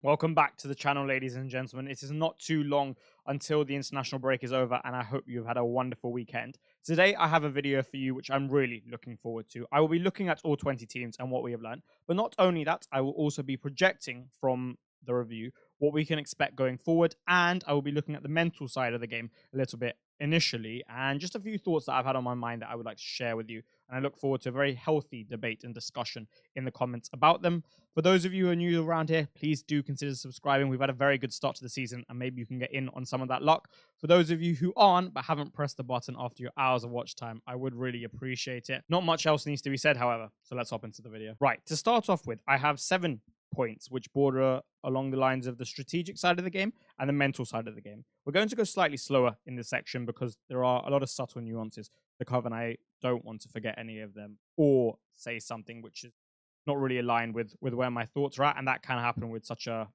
Welcome back to the channel, ladies and gentlemen. It is not too long until the international break is over, and I hope you've had a wonderful weekend. Today, I have a video for you which I'm really looking forward to. I will be looking at all 20 teams and what we have learned, but not only that, I will also be projecting from the review what we can expect going forward, and I will be looking at the mental side of the game a little bit initially, and just a few thoughts that I've had on my mind that I would like to share with you. And I look forward to a very healthy debate and discussion in the comments about them. For those of you who are new around here, please do consider subscribing. We've had a very good start to the season, and maybe you can get in on some of that luck. For those of you who aren't, but haven't pressed the button after your hours of watch time, I would really appreciate it. Not much else needs to be said, however, so let's hop into the video. Right, to start off with, I have 7 points which border along the lines of the strategic side of the game and the mental side of the game. We're going to go slightly slower in this section because there are a lot of subtle nuances to cover, and I don't want to forget any of them or say something which is not really aligned with where my thoughts are at, and that can happen with such a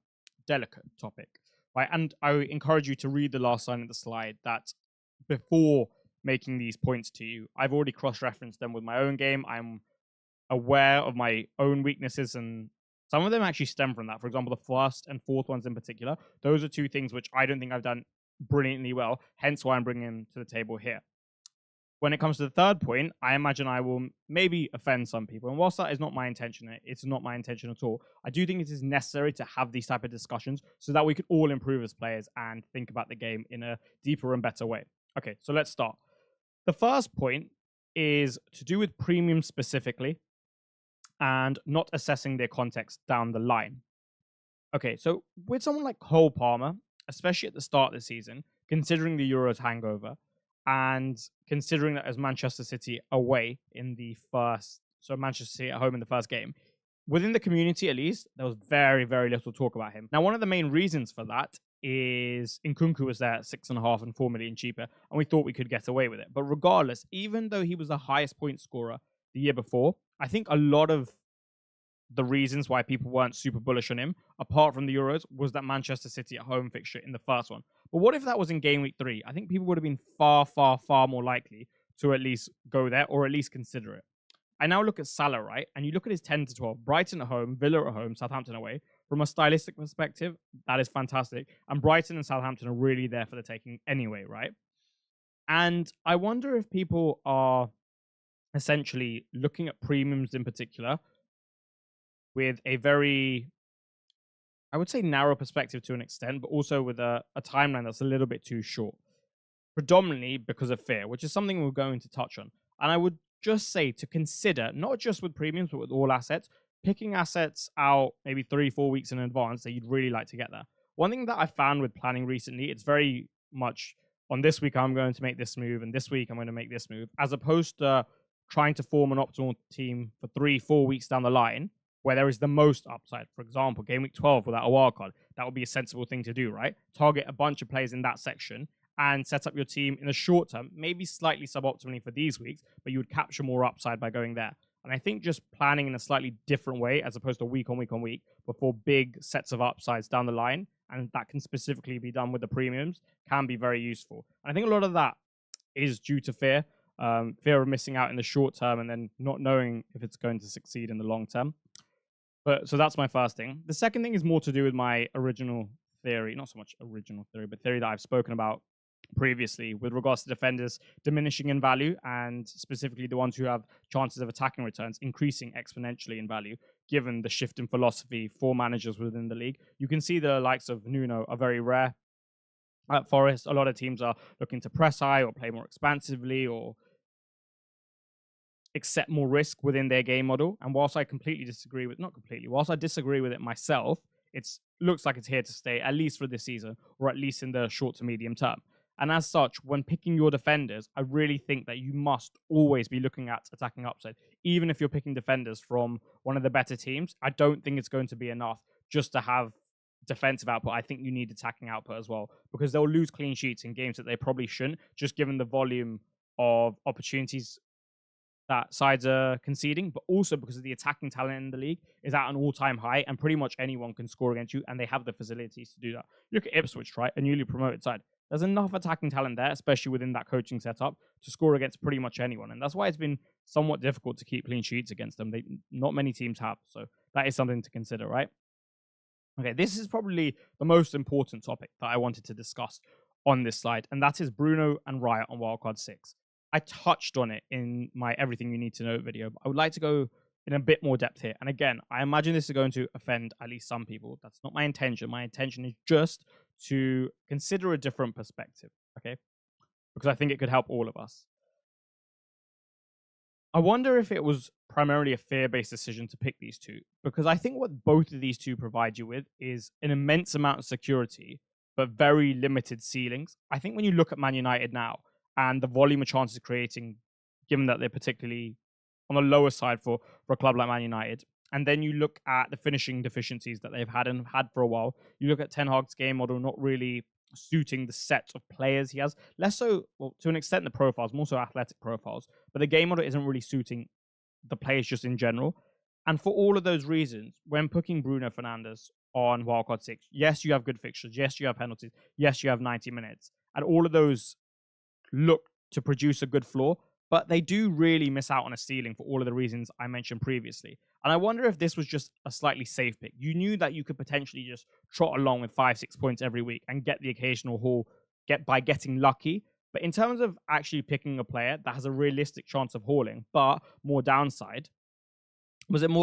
delicate topic, right? And I encourage you to read the last line of the slide, that before making these points to you, I've already cross-referenced them with my own game. I'm aware of my own weaknesses, and some of them actually stem from that. For example, the first and fourth ones in particular, those are 2 things which I don't think I've done brilliantly well, hence why I'm bringing them to the table here. When it comes to the third point, I imagine I will maybe offend some people. And whilst that is not my intention, it's not my intention at all. I do think it is necessary to have these type of discussions so that we can all improve as players and think about the game in a deeper and better way. Okay, so let's start. The first point is to do with premium specifically and not assessing their context down the line. Okay, so with someone like Cole Palmer, especially at the start of the season, considering the Euros hangover, and considering that as Manchester City away in the first, so Manchester City at home in the first game, within the community at least, there was very, very little talk about him. Now, one of the main reasons for that is Nkunku was there at 6.5 and 4 million cheaper, and we thought we could get away with it. But regardless, even though he was the highest point scorer the year before, I think a lot of the reasons why people weren't super bullish on him, apart from the Euros, was that Manchester City at home fixture in the first one. But what if that was in game week 3? I think people would have been far, far, far more likely to at least go there or at least consider it. I now look at Salah, right? And you look at his 10 to 12, Brighton at home, Villa at home, Southampton away. From a stylistic perspective, that is fantastic. And Brighton and Southampton are really there for the taking anyway, right? And I wonder if people are essentially looking at premiums in particular with a very, I would say, narrow perspective to an extent, but also with a timeline that's a little bit too short, predominantly because of fear, which is something we're going to touch on. And I would just say to consider, not just with premiums, but with all assets, picking assets out maybe 3-4 weeks in advance that you'd really like to get there. One thing that I found with planning recently, it's very much on this week I'm going to make this move, and this week I'm going to make this move, as opposed to trying to form an optimal team for 3-4 weeks down the line, where there is the most upside. For example, game week 12 without a wildcard, that would be a sensible thing to do, right? Target a bunch of players in that section and set up your team in the short term, maybe slightly suboptimally for these weeks, but you would capture more upside by going there. And I think just planning in a slightly different way, as opposed to week on week on week, before big sets of upsides down the line, and that can specifically be done with the premiums, can be very useful. And I think a lot of that is due to fear. Fear of missing out in the short term and then not knowing if it's going to succeed in the long term. But so that's my first thing. The second thing is more to do with my original theory, not so much original theory, but theory that I've spoken about previously with regards to defenders diminishing in value, and specifically the ones who have chances of attacking returns increasing exponentially in value, given the shift in philosophy for managers within the league. You can see the likes of Nuno are very rare. At Forest, a lot of teams are looking to press high or play more expansively or accept more risk within their game model. And whilst I completely disagree with, not completely, whilst I disagree with it myself, it looks like it's here to stay, at least for this season, or at least in the short to medium term. And as such, when picking your defenders, I really think that you must always be looking at attacking upside. Even if you're picking defenders from one of the better teams, I don't think it's going to be enough just to have defensive output. I think you need attacking output as well, because they'll lose clean sheets in games that they probably shouldn't, just given the volume of opportunities that sides are conceding, but also because of the attacking talent in the league is at an all-time high, and pretty much anyone can score against you, and they have the facilities to do that. Look at Ipswich, right? A newly promoted side. There's enough attacking talent there, especially within that coaching setup, to score against pretty much anyone. And that's why it's been somewhat difficult to keep clean sheets against them. Not many teams have. So that is something to consider, right? Okay, this is probably the most important topic that I wanted to discuss on this slide, and that is Bruno and Riot on Wildcard 6. I touched on it in my Everything You Need to Know video, but I would like to go in a bit more depth here. And again, I imagine this is going to offend at least some people. That's not my intention. My intention is just to consider a different perspective, okay? Because I think it could help all of us. I wonder if it was primarily a fear-based decision to pick these two, because I think what both of these two provide you with is an immense amount of security, but very limited ceilings. I think when you look at Man United now and the volume of chances of creating, given that they're particularly on the lower side for a club like Man United, and then you look at the finishing deficiencies that they've had and had for a while, you look at Ten Hag's game model not really suiting the set of players he has. Less so, well, to an extent, the profiles, more so athletic profiles, but the game model isn't really suiting the players just in general. And for all of those reasons, when picking Bruno Fernandes on Wildcard 6, yes, you have good fixtures. Yes, you have penalties. Yes, you have 90 minutes. And all of those look to produce a good floor, but they do really miss out on a ceiling for all of the reasons I mentioned previously. And I wonder if this was just a slightly safe pick. You knew that you could potentially just trot along with 5-6 points every week and get the occasional haul by getting lucky. But in terms of actually picking a player that has a realistic chance of hauling, but more downside, was it I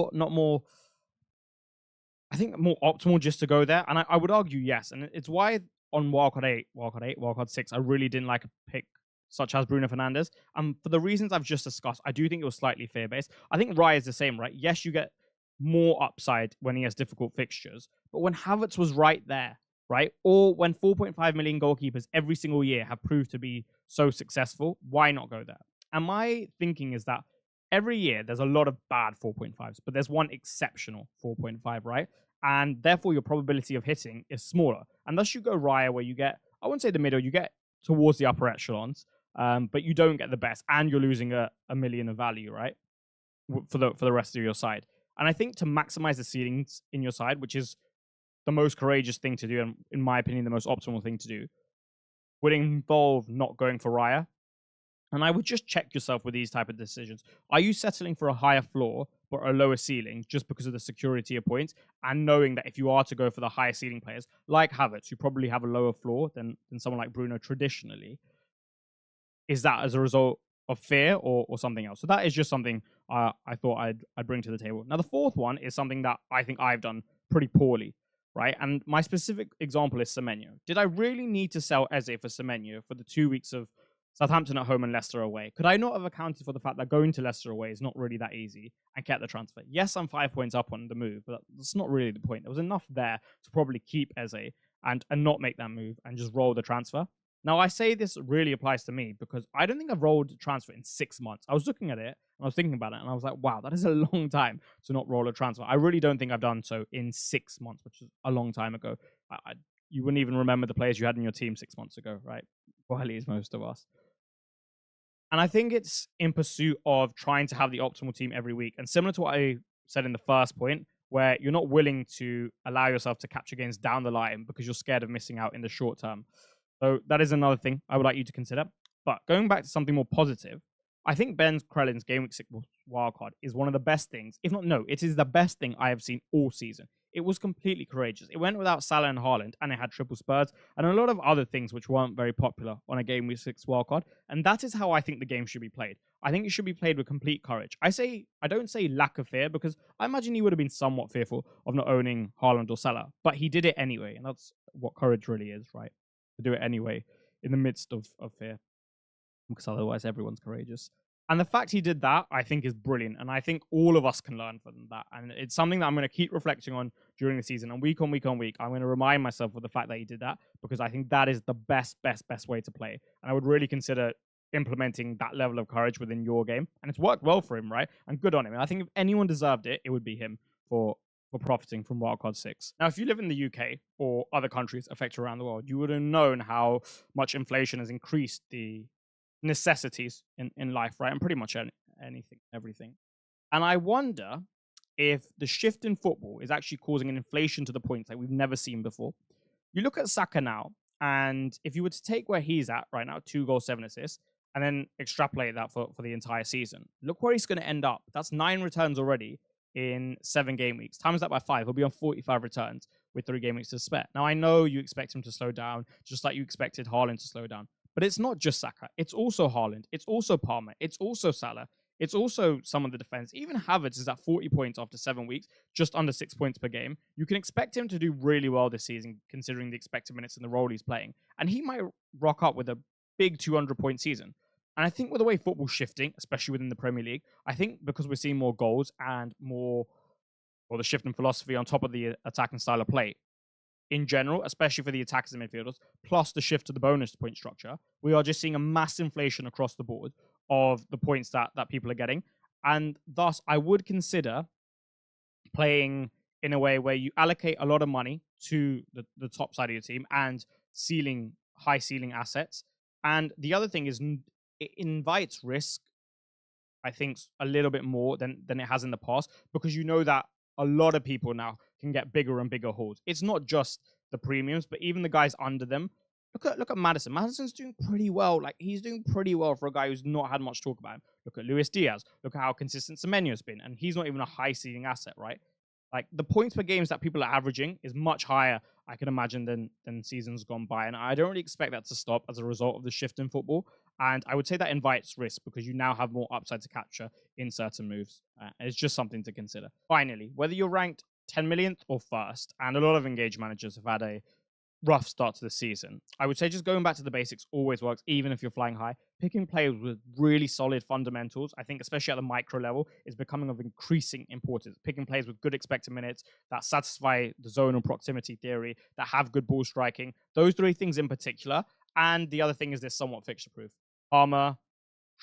think more optimal just to go there? And I would argue yes. And it's why on Wildcard 6, I really didn't like a pick such as Bruno Fernandes. For the reasons I've just discussed, I do think it was slightly fear-based. I think Raya is the same, right? Yes, you get more upside when he has difficult fixtures. But when Havertz was right there, right? Or when 4.5 million goalkeepers every single year have proved to be so successful, why not go there? And my thinking is that every year there's a lot of bad 4.5s, but there's one exceptional 4.5, right? And therefore your probability of hitting is smaller. And thus you go Raya where you get, I wouldn't say the middle, you get towards the upper echelons, but you don't get the best, and you're losing a million of value, right? For the rest of your side. And I think to maximize the ceilings in your side, which is the most courageous thing to do, and in my opinion, the most optimal thing to do, would involve not going for Raya. And I would just check yourself with these type of decisions. Are you settling for a higher floor but a lower ceiling just because of the security of points, and knowing that if you are to go for the higher ceiling players like Havertz, who probably have a lower floor than someone like Bruno traditionally, is that as a result of fear or something else? So that is just something I thought I'd bring to the table. Now, the fourth one is something that I think I've done pretty poorly, right? And my specific example is Semenyo. Did I really need to sell Eze for Semenyo for the 2 weeks of Southampton at home and Leicester away? Could I not have accounted for the fact that going to Leicester away is not really that easy and kept the transfer? Yes, I'm 5 points up on the move, but that's not really the point. There was enough there to probably keep Eze and not make that move and just roll the transfer. Now, I say this really applies to me because I don't think I've rolled a transfer in 6 months. I was looking at it and I was thinking about it and I was like, wow, that is a long time to not roll a transfer. I really don't think I've done so in 6 months, which is a long time ago. You wouldn't even remember the players you had in your team 6 months ago, right? Well, at least most of us. And I think it's in pursuit of trying to have the optimal team every week. And similar to what I said in the first point, where you're not willing to allow yourself to capture gains down the line because you're scared of missing out in the short term. So that is another thing I would like you to consider. But going back to something more positive, I think Ben Crellin's Game Week 6 wildcard is one of the best things, if not no, it is the best thing I have seen all season. It was completely courageous. It went without Salah and Haaland, and it had triple Spurs, and a lot of other things which weren't very popular on a Game Week 6 wildcard. And that is how I think the game should be played. I think it should be played with complete courage. I don't say lack of fear, because I imagine he would have been somewhat fearful of not owning Haaland or Salah, but he did it anyway, and that's what courage really is, right? To do it anyway in the midst of fear, because otherwise everyone's courageous. And the fact he did that, I think, is brilliant. And I think all of us can learn from that. And it's something that I'm going to keep reflecting on during the season. And week on week on week, I'm going to remind myself of the fact that he did that, because I think that is the best way to play. And I would really consider implementing that level of courage within your game. And it's worked well for him, right? And good on him. And I think if anyone deserved it, it would be him for profiting from Wildcard 6. Now, if you live in the UK or other countries affected around the world, you would have known how much inflation has increased the necessities in life, right? And pretty much anything, everything. And I wonder if the shift in football is actually causing an inflation to the point that we've never seen before. You look at Saka now, and if you were to take where he's at right now, 2 goals, 7 assists, and then extrapolate that for the entire season, look where he's going to end up. That's 9 returns already in 7 game weeks. Times that by 5, he'll be on 45 returns, with 3 game weeks to spare. Now, I know you expect him to slow down, just like you expected Haaland to slow down. But it's not just Saka. It's also Haaland. It's also Palmer. It's also Salah. It's also some of the defense. Even Havertz is at 40 points after 7 weeks, just under 6 points per game. You can expect him to do really well this season, considering the expected minutes and the role he's playing. And he might rock up with a big 200-point season. And I think with the way football's shifting, especially within the Premier League, I think because we're seeing more goals and more, or the shift in philosophy on top of the attacking style of play in general, especially for the attackers and midfielders, plus the shift to the bonus point structure, we are just seeing a mass inflation across the board of the points that people are getting. And thus, I would consider playing in a way where you allocate a lot of money to the top side of your team and high ceiling assets. And the other thing is it invites risk, I think, a little bit more than it has in the past, because you know that a lot of people now can get bigger and bigger hauls. It's not just the premiums, but even the guys under them. Look at Maddison. Maddison's doing pretty well. Like, he's doing pretty well for a guy who's not had much talk about him. Look at Luis Diaz. Look at how consistent Semenyo's been. And he's not even a high ceiling asset, right? Like, the points per games that people are averaging is much higher, I can imagine, than seasons gone by. And I don't really expect that to stop as a result of the shift in football. And I would say that invites risk because you now have more upside to capture in certain moves. It's just something to consider. Finally, whether you're ranked 10 millionth or first, and a lot of engaged managers have had a rough start to the season, I would say just going back to the basics always works, even if you're flying high. Picking players with really solid fundamentals, I think, especially at the micro level, is becoming of increasing importance. Picking players with good expected minutes that satisfy the zonal proximity theory, that have good ball striking, those 3 things in particular. And the other thing is they're somewhat fixture proof. Palmer,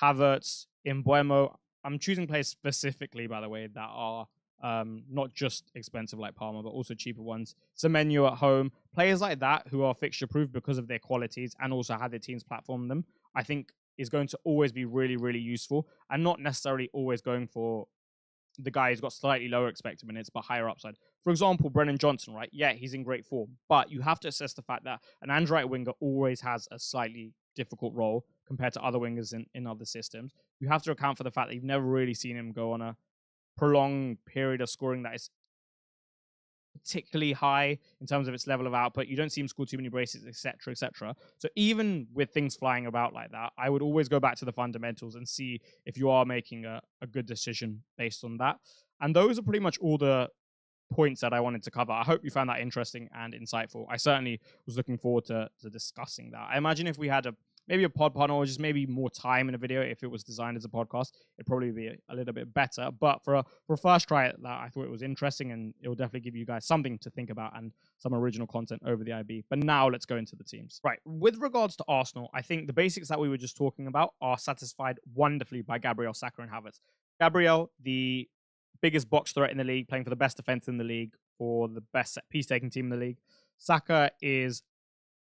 Havertz, Mbeumo. I'm choosing players specifically, by the way, that are not just expensive like Palmer, but also cheaper ones. Semenyo at home. Players like that who are fixture proof because of their qualities and also how their teams platform them, I think is going to always be really, really useful, and not necessarily always going for the guy who's got slightly lower expected minutes but higher upside. For example, Brennan Johnson, right? Yeah, he's in great form, but you have to assess the fact that an Android winger always has a slightly difficult role compared to other wingers in other systems. You have to account for the fact that you've never really seen him go on a prolonged period of scoring that is particularly high in terms of its level of output. You don't see him score too many braces, etc., etc. So even with things flying about like that, I would always go back to the fundamentals and see if you are making a good decision based on that. And those are pretty much all the points that I wanted to cover. I hope you found that interesting and insightful. I certainly was looking forward to discussing that. I imagine if we had maybe a pod panel or just maybe more time in a video, if it was designed as a podcast, it'd probably be a little bit better. But for a first try at that, I thought it was interesting, and it will definitely give you guys something to think about and some original content over the IB. But now let's go into the teams. Right, with regards to Arsenal, I think the basics that we were just talking about are satisfied wonderfully by Gabriel, Saka, and Havertz. Gabriel, the biggest box threat in the league, playing for the best defense in the league, for the best set piece taking team in the league. Saka is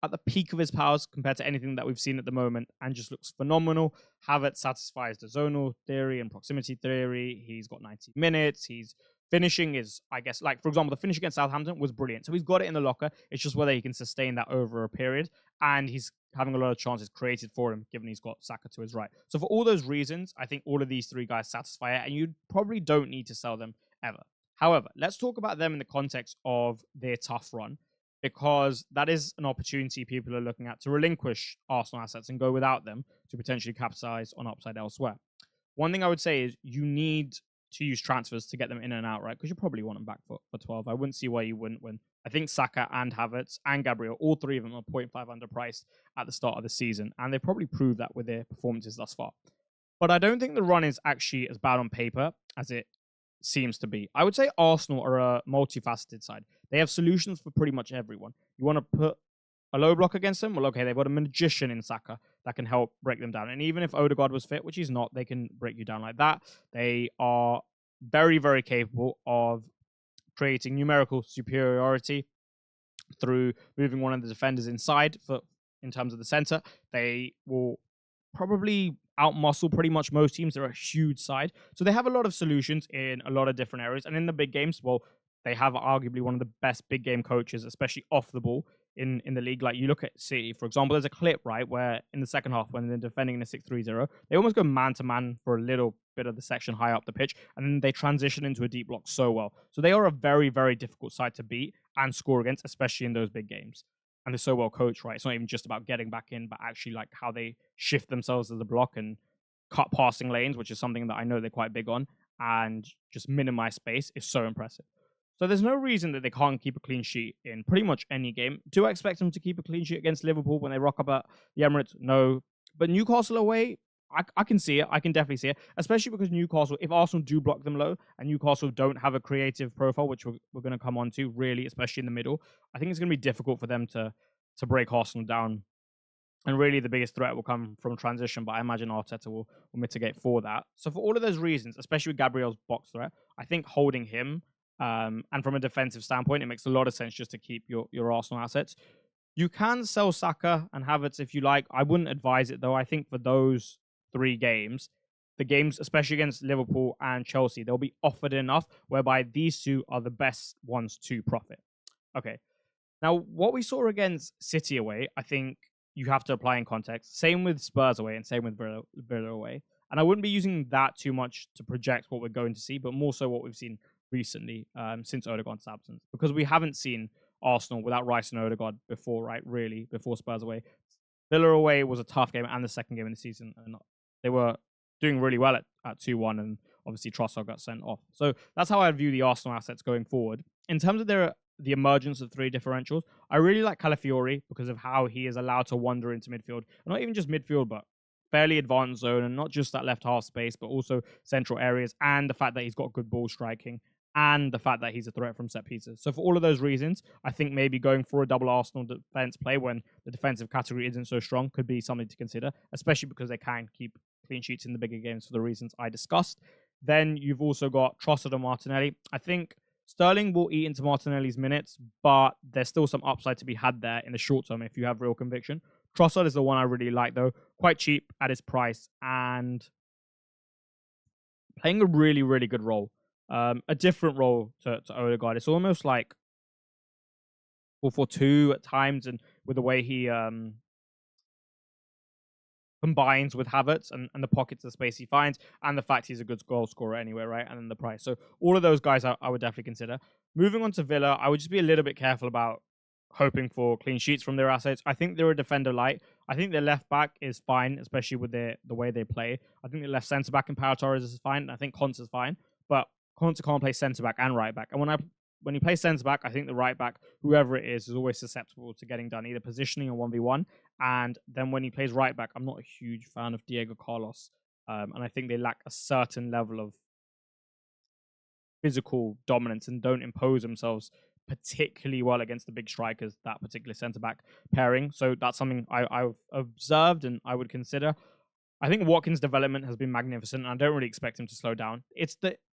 at the peak of his powers compared to anything that we've seen at the moment and just looks phenomenal. Havertz satisfies the zonal theory and proximity theory. He's got 90 minutes. He's finishing is, I guess, like, for example, the finish against Southampton was brilliant. So he's got it in the locker. It's just whether he can sustain that over a period. And he's having a lot of chances created for him, given he's got Saka to his right. So for all those reasons, I think all of these 3 guys satisfy it, and you probably don't need to sell them ever. However, let's talk about them in the context of their tough run, because that is an opportunity people are looking at to relinquish Arsenal assets and go without them to potentially capitalize on upside elsewhere. One thing I would say is you need to use transfers to get them in and out, right? Because you probably want them back for 12. I wouldn't see why you wouldn't, when I think Saka and Havertz and Gabriel, all 3 of them are 0.5 underpriced at the start of the season, and they've probably proved that with their performances thus far. But I don't think the run is actually as bad on paper as it seems to be. I would say Arsenal are a multifaceted side. They have solutions for pretty much everyone. You want to put a low block against them? Well, okay, they've got a magician in Saka that can help break them down. And even if Odegaard was fit, which he's not, they can break you down like that. They are very, very capable of creating numerical superiority through moving one of the defenders inside in terms of the center. They will probably outmuscle pretty much most teams. They're a huge side. So they have a lot of solutions in a lot of different areas. And in the big games, well, they have arguably one of the best big game coaches, especially off the ball in the league. Like, you look at City, for example, there's a clip, right, where in the second half, when they're defending in a 6-3-0, they almost go man-to-man for a little bit of the section high up the pitch, and then they transition into a deep block so well. So they are a very, very difficult side to beat, and score against, especially in those big games. And they're so well coached, right? It's not even just about getting back in, but actually like how they shift themselves as a block and cut passing lanes, which is something that I know they're quite big on, and just minimize space is so impressive. So there's no reason that they can't keep a clean sheet in pretty much any game. Do I expect them to keep a clean sheet against Liverpool when they rock up at the Emirates? No. But Newcastle away, I can see it. I can definitely see it, especially because Newcastle, if Arsenal do block them low and Newcastle don't have a creative profile, which we're going to come on to really, especially in the middle, I think it's going to be difficult for them to break Arsenal down. And really, the biggest threat will come from transition, but I imagine Arteta will mitigate for that. So for all of those reasons, especially with Gabriel's box threat, I think holding him, and from a defensive standpoint, it makes a lot of sense just to keep your Arsenal assets. You can sell Saka and Havertz if you like. I wouldn't advise it, though. I think for those 3 games, the games, especially against Liverpool and Chelsea, they'll be offered enough whereby these 2 are the best ones to profit. Okay. Now, what we saw against City away, I think you have to apply in context. Same with Spurs away and same with Villa away. And I wouldn't be using that too much to project what we're going to see, but more so what we've seen recently since Odegaard's absence. Because we haven't seen Arsenal without Rice and Odegaard before, right? Really, before Spurs away. Villa away was a tough game and the second game in the season. And they were doing really well at 2-1 and obviously Trossard got sent off. So that's how I view the Arsenal assets going forward. In terms of the emergence of 3 differentials, I really like Calafiori because of how he is allowed to wander into midfield. And not even just midfield, but fairly advanced zone, and not just that left half space, but also central areas, and the fact that he's got good ball striking, and the fact that he's a threat from set pieces. So for all of those reasons, I think maybe going for a double Arsenal defense play when the defensive category isn't so strong could be something to consider, especially because they can keep clean sheets in the bigger games for the reasons I discussed. Then you've also got Trossard and Martinelli. I think Sterling will eat into Martinelli's minutes, but there's still some upside to be had there in the short term if you have real conviction. Trossard is the one I really like, though. Quite cheap at his price and playing a really, really good role. A different role to Odegaard. It's almost like 4-4-2 at times, and with the way he combines with Havertz and the pockets of space he finds, and the fact he's a good goal scorer anyway, right? And then the price. So all of those guys I would definitely consider. Moving on to Villa, I would just be a little bit careful about hoping for clean sheets from their assets. I think they're a defender light. I think their left back is fine, especially with the way they play. I think the left centre back in Pau Torres is fine. I think Konsa is fine, but Konsa can't play centre back and right back. And when you play centre back, I think the right back, whoever it is always susceptible to getting done, either positioning or 1v1. And then when he plays right back, I'm not a huge fan of Diego Carlos. And I think they lack a certain level of physical dominance and don't impose themselves particularly well against the big strikers, that particular centre-back pairing. So that's something I've observed and I would consider. I think Watkins' development has been magnificent, and I don't really expect him to slow down.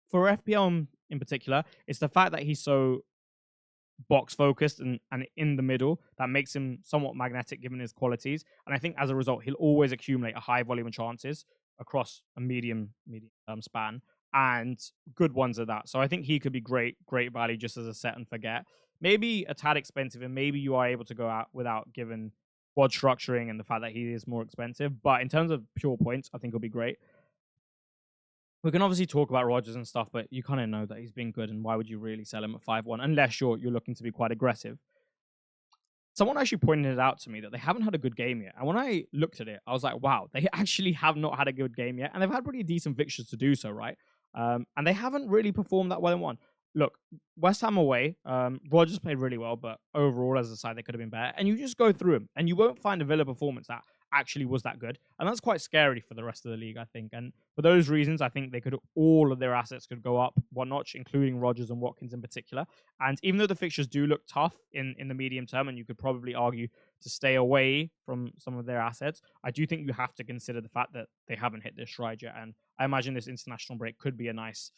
For FPL in particular, it's the fact that he's so box-focused and in the middle that makes him somewhat magnetic given his qualities. And I think as a result, he'll always accumulate a high volume of chances across a medium span, and good ones at that. So I think he could be great value just as a set and forget. Maybe a tad expensive, and maybe you are able to go out without given quad structuring and the fact that he is more expensive. But in terms of pure points, I think he'll be great. We can obviously talk about Rodgers and stuff, but you kind of know that he's been good, and why would you really sell him at 5-1 unless you're looking to be quite aggressive? Someone actually pointed it out to me that they haven't had a good game yet. And when I looked at it, I was like, wow, they actually have not had a good game yet. And they've had pretty decent fixtures to do so, right? And they haven't really performed that well in one. Look, West Ham away, Rodgers played really well, but overall, as a side, they could have been better. And you just go through them, and you won't find a Villa performance that actually was that good. And that's quite scary for the rest of the league, I think. And for those reasons, I think all of their assets could go up one notch, including Rodgers and Watkins in particular. And even though the fixtures do look tough in the medium term, and you could probably argue to stay away from some of their assets, I do think you have to consider the fact that they haven't hit their stride yet. And I imagine this international break could be a nice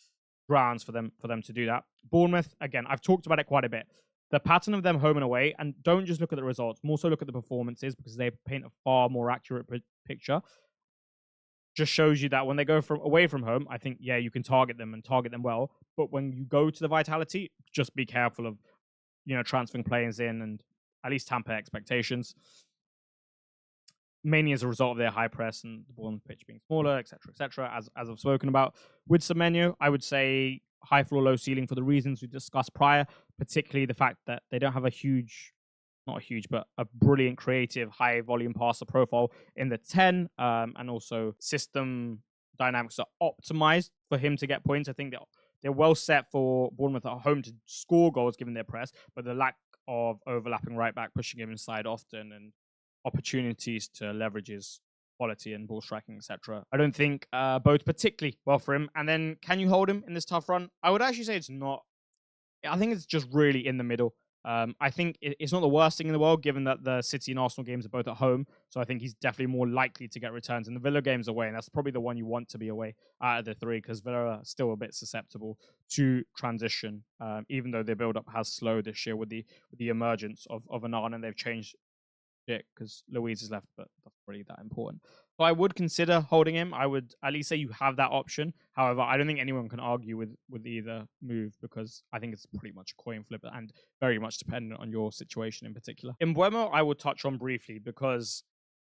grounds for them to do that. Bournemouth, again, I've talked about it quite a bit. The pattern of them home and away, and don't just look at the results, more so look at the performances, because they paint a far more accurate picture. Just shows you that when they go away from home, I think, yeah, you can target them and target them well. But when you go to the Vitality, just be careful of, transferring players in and at least tamper expectations. Mainly as a result of their high press and the ball on the pitch being smaller, etc., as I've spoken about. With Semenyo, I would say high floor, low ceiling for the reasons we discussed prior. particularly the fact that they don't have a huge, not a huge, but a brilliant creative high volume passer profile in the 10, and also system dynamics are optimized for him to get points. I think they're well set for Bournemouth at home to score goals given their press, but the lack of overlapping right back pushing him inside often and opportunities to leverage his quality and ball striking, etc. I don't think bodes particularly well for him. And then, can you hold him in this tough run? I would actually say it's not. I think it's just really in the middle. I think it's not the worst thing in the world, given that the City and Arsenal games are both at home. So I think he's definitely more likely to get returns. And the Villa game's away, and that's probably the one you want to be away out of the three, because Villa are still a bit susceptible to transition, even though their build-up has slowed this year with the emergence of Annan, and they've changed it because Louise is left, but that's really that important. So I would consider holding him. I would at least say you have that option. However, I don't think anyone can argue with either move, because I think it's pretty much a coin flip and very much dependent on your situation in particular. In Mbeumo, I will touch on briefly because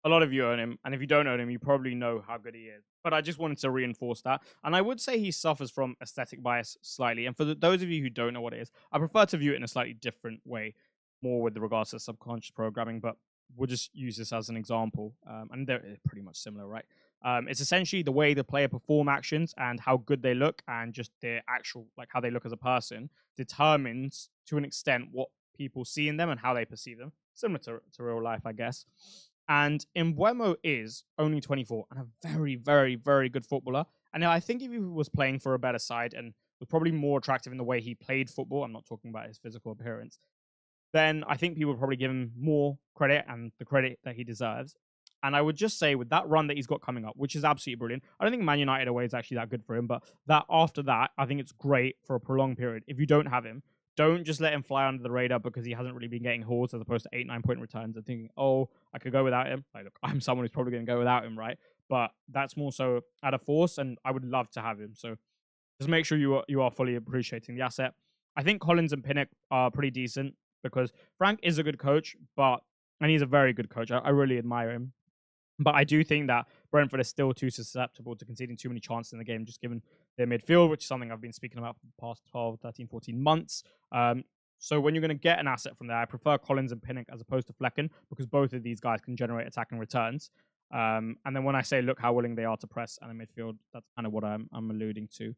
a lot of you own him, and if you don't own him, you probably know how good he is. But I just wanted to reinforce that. And I would say he suffers from aesthetic bias slightly. And for those of you who don't know what it is, I prefer to view it in a slightly different way, more with regards to subconscious programming, but we'll just use this as an example. And they're pretty much similar, right? It's essentially the way the player perform actions and how good they look, and just their actual, like how they look as a person, determines to an extent what people see in them and how they perceive them. Similar to real life, I guess. And Mbeumo is only 24 and a very, very, very good footballer. And I think if he was playing for a better side and was probably more attractive in the way he played football, I'm not talking about his physical appearance, then I think people would probably give him more credit and the credit that he deserves. And I would just say, with that run that he's got coming up, which is absolutely brilliant, I don't think Man United away is actually that good for him, but that after that, I think it's great for a prolonged period. If you don't have him, don't just let him fly under the radar because he hasn't really been getting hauls as opposed to 8-9 point returns and thinking, oh, I could go without him. Like, look, I'm someone who's probably going to go without him, right? But that's more so out of force, and I would love to have him. So just make sure you are fully appreciating the asset. I think Collins and Pinnock are pretty decent because Frank is a good coach, and he's a very good coach. I really admire him. But I do think that Brentford is still too susceptible to conceding too many chances in the game, just given their midfield, which is something I've been speaking about for the past 12, 13, 14 months. So when you're going to get an asset from there, I prefer Collins and Pinnock as opposed to Flecken, because both of these guys can generate attacking returns. And then when I say, look how willing they are to press and in midfield, that's kind of what I'm alluding to.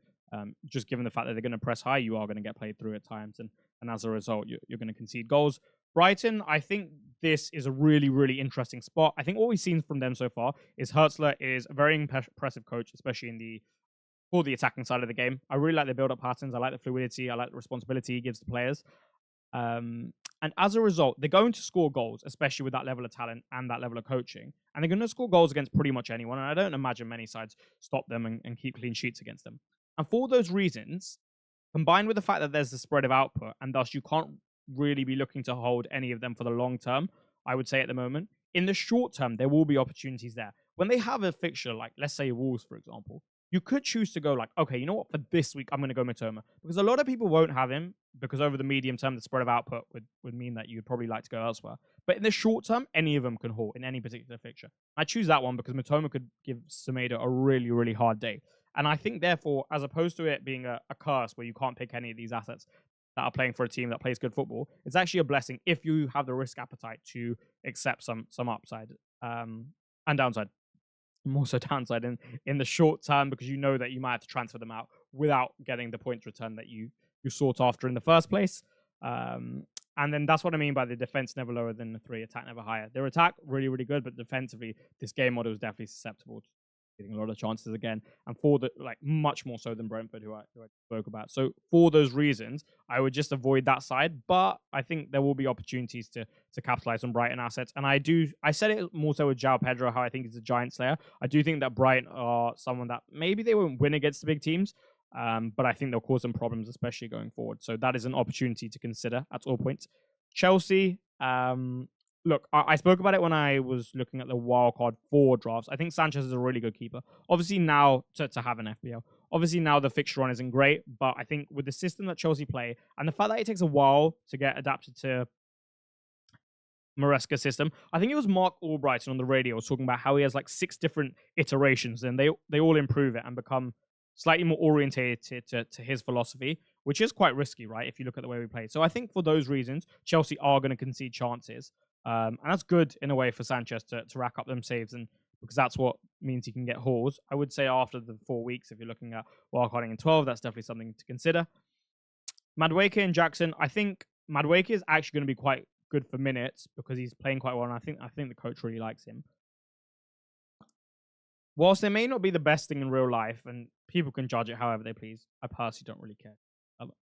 Just given the fact that they're going to press high, you are going to get played through at times. And as a result, you're going to concede goals. Brighton, I think this is a really, really interesting spot. I think what we've seen from them so far is Hertzler is a very impressive coach, especially for the attacking side of the game. I really like the build-up patterns. I like the fluidity. I like the responsibility he gives to players. And as a result, they're going to score goals, especially with that level of talent and that level of coaching. And they're going to score goals against pretty much anyone. And I don't imagine many sides stop them and keep clean sheets against them. And for those reasons, combined with the fact that there's the spread of output, and thus you can't really be looking to hold any of them for the long term, I would say at the moment. In the short term, there will be opportunities there. When they have a fixture, like let's say Wolves, for example, you could choose to go like, okay, you know what, for this week, I'm going to go Matoma. Because a lot of people won't have him, because over the medium term, the spread of output would mean that you'd probably like to go elsewhere. But in the short term, any of them can haul in any particular fixture. I choose that one because Matoma could give Semedo a really, really hard day. And I think, therefore, as opposed to it being a curse where you can't pick any of these assets that are playing for a team that plays good football, it's actually a blessing if you have the risk appetite to accept some upside and downside. More so downside in the short term, because you know that you might have to transfer them out without getting the points return that you sought after in the first place. And then that's what I mean by the defense never lower than the 3, attack never higher. Their attack really, really good, but defensively, this game model is definitely susceptible to getting a lot of chances again, and for the much more so than Brentford, who I spoke about. So for those reasons, I would just avoid that side. But I think there will be opportunities to capitalize on Brighton assets. And I said it more so with João Pedro, how I think he's a giant slayer. I do think that Brighton are someone that maybe they won't win against the big teams, but I think they'll cause some problems, especially going forward. So that is an opportunity to consider at all points. Chelsea, look, I spoke about it when I was looking at the wildcard 4 drafts. I think Sanchez is a really good keeper. Obviously now, to have an FPL, obviously now the fixture run isn't great, but I think with the system that Chelsea play and the fact that it takes a while to get adapted to Maresca's system, I think it was Mark Albrighton on the radio was talking about how he has like 6 different iterations, and they all improve it and become slightly more orientated to his philosophy. which is quite risky, right? If you look at the way we play. So I think for those reasons, Chelsea are going to concede chances. And that's good in a way for Sanchez to rack up them saves, and because that's what means he can get hauls. I would say after the 4 weeks, if you're looking at wildcarding in 12, that's definitely something to consider. Madueke and Jackson, I think Madueke is actually going to be quite good for minutes because he's playing quite well, and I think the coach really likes him. Whilst they may not be the best thing in real life, and people can judge it however they please, I personally don't really care.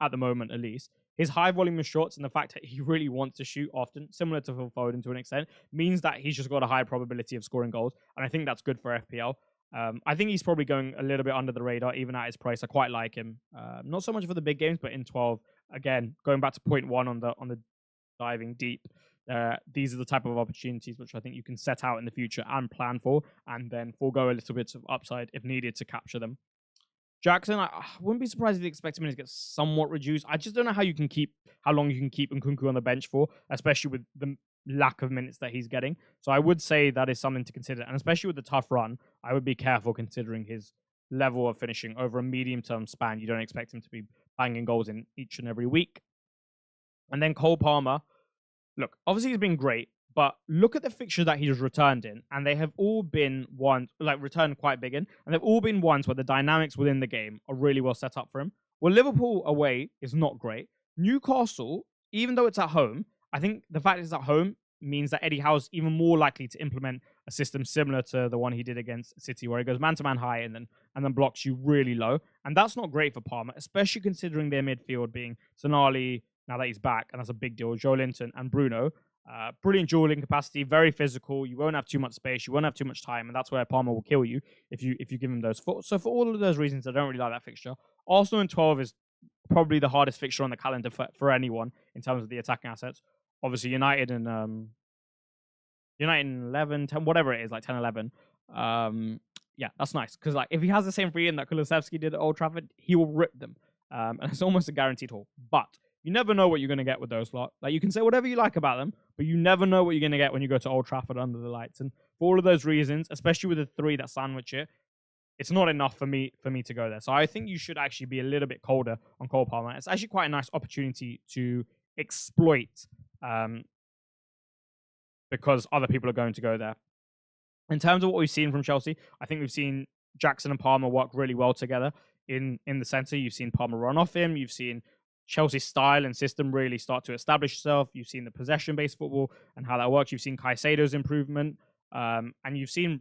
At the moment, at least. His high volume of shots and the fact that he really wants to shoot often, similar to Phil Foden to an extent, means that he's just got a high probability of scoring goals, and I think that's good for FPL. I think he's probably going a little bit under the radar, even at his price. I quite like him. Not so much for the big games, but in 12, again, going back to point one on the diving deep, these are the type of opportunities which I think you can set out in the future and plan for, and then forego a little bit of upside if needed to capture them. Jackson, I wouldn't be surprised if the expected minutes get somewhat reduced. I just don't know how long you can keep Nkunku on the bench for, especially with the lack of minutes that he's getting. So I would say that is something to consider, and especially with the tough run, I would be careful considering his level of finishing over a medium-term span. You don't expect him to be banging goals in each and every week. And then Cole Palmer, look, obviously he's been great, but look at the fixtures that he's returned in, and they have all been ones, like returned quite big in, and they've all been ones where the dynamics within the game are really well set up for him. Well, Liverpool away is not great. Newcastle, even though it's at home, I think the fact it's at home means that Eddie Howe's even more likely to implement a system similar to the one he did against City, where he goes man-to-man high and then blocks you really low. And that's not great for Palmer, especially considering their midfield being Sonali, now that he's back, and that's a big deal, Joe Linton and Bruno. Brilliant dueling capacity, very physical. You won't have too much space. You won't have too much time, and that's where Palmer will kill you if you give him those. So for all of those reasons, I don't really like that fixture. Arsenal in 12 is probably the hardest fixture on the calendar for anyone in terms of the attacking assets. Obviously, United in 11, 10, whatever it is, like 10, 11. Yeah, that's nice because like if he has the same free in that Kulusevski did at Old Trafford, he will rip them, and it's almost a guaranteed haul. But you never know what you're going to get with those lot. Like, you can say whatever you like about them, but you never know what you're going to get when you go to Old Trafford under the lights. And for all of those reasons, especially with the three that sandwich it, it's not enough for me to go there. So I think you should actually be a little bit colder on Cole Palmer. It's actually quite a nice opportunity to exploit because other people are going to go there. In terms of what we've seen from Chelsea, I think we've seen Jackson and Palmer work really well together in the centre. You've seen Palmer run off him. You've seen Chelsea's style and system really start to establish itself. You've seen the possession-based football and how that works. You've seen Caicedo's improvement. And you've seen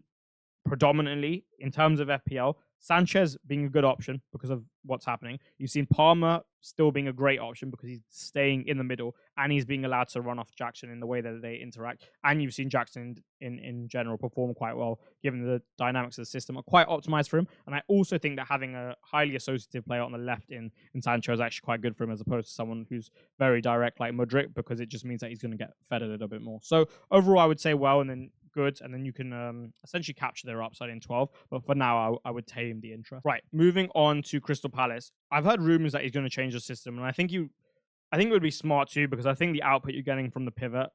predominantly, in terms of FPL, Sanchez being a good option because of what's happening. You've seen Palmer still being a great option because he's staying in the middle and he's being allowed to run off Jackson in the way that they interact. And you've seen Jackson in general perform quite well, given the dynamics of the system are quite optimized for him. And I also think that having a highly associative player on the left in Sancho is actually quite good for him as opposed to someone who's very direct like Mudryk, because it just means that he's going to get fed a little bit more. So overall, I would say well, and then good, and then you can essentially capture their upside in 12. But for now, I would tame the interest. Right, moving on to Crystal Palace. I've heard rumors that he's going to change the system, and I think it would be smart too, because I think the output you're getting from the pivot,